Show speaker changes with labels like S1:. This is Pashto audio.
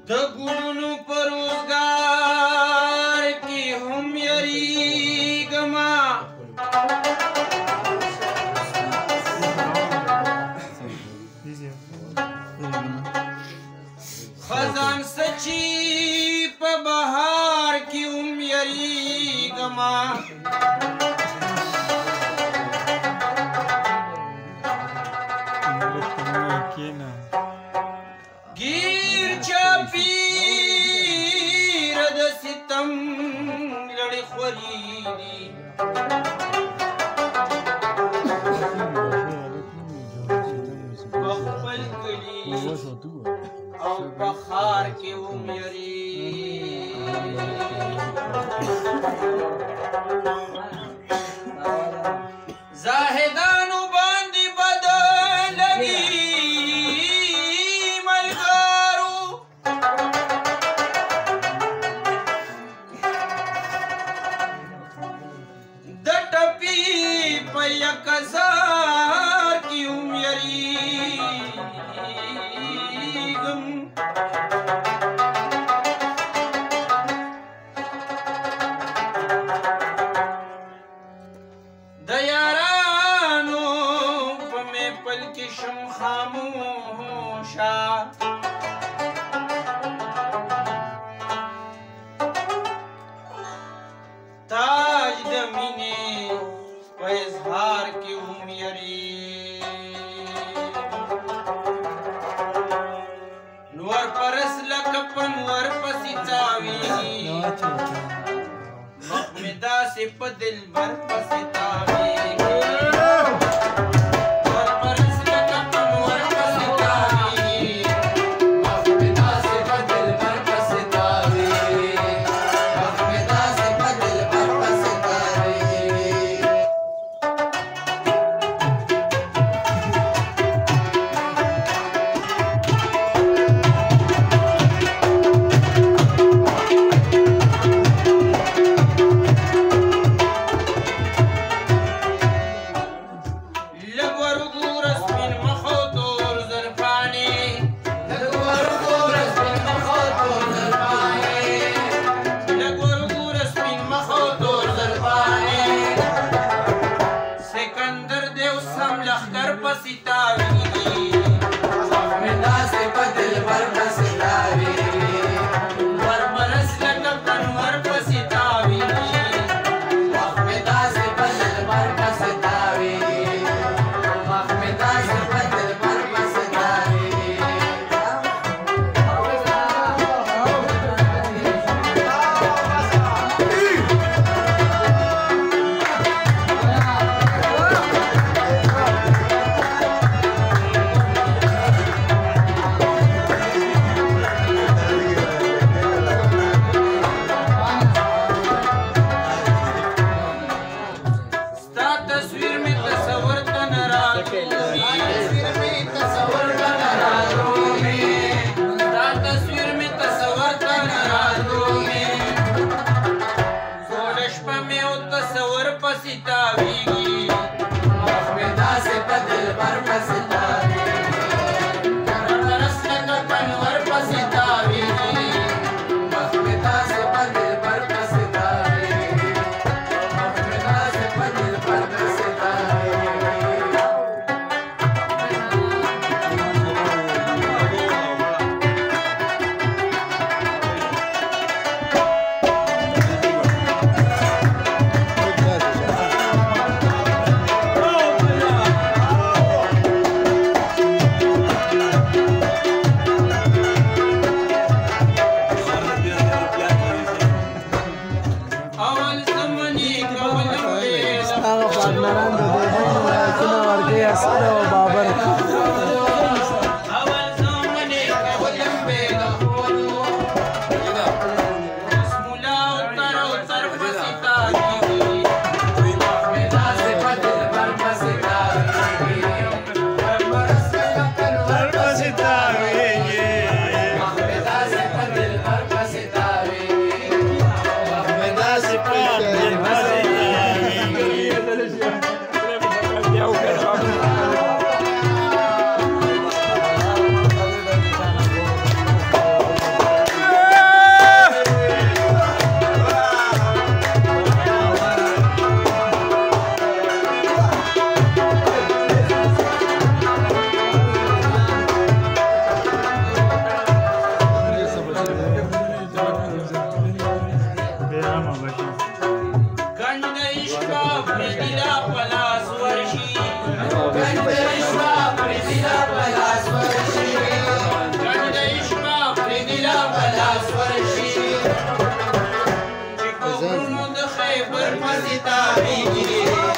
S1: د ګلونو په روزګار کې هم یریږمه خزان سچي په بهار کې هم یریږمه گیر چاپیر د ستم لړې خوري دي په خپل کلي او په ښار کې هم زاهدانو باندې بدل لګي کزار کی هم یریږم د یارانو په محفل کې شم خاموشه تاج د مینې په اظهار کې هم نور پرس لکه پنور پسې تاویږي مخ مې داسې په دلبر پسې تاویږي رشوا پردیلا پلاس ورشي
S2: گند رشوا پردیلا پلاس ورشي
S1: گند رشوا پردیلا پلاس ورشي چې په غرونو د خیبر مزې تاویږي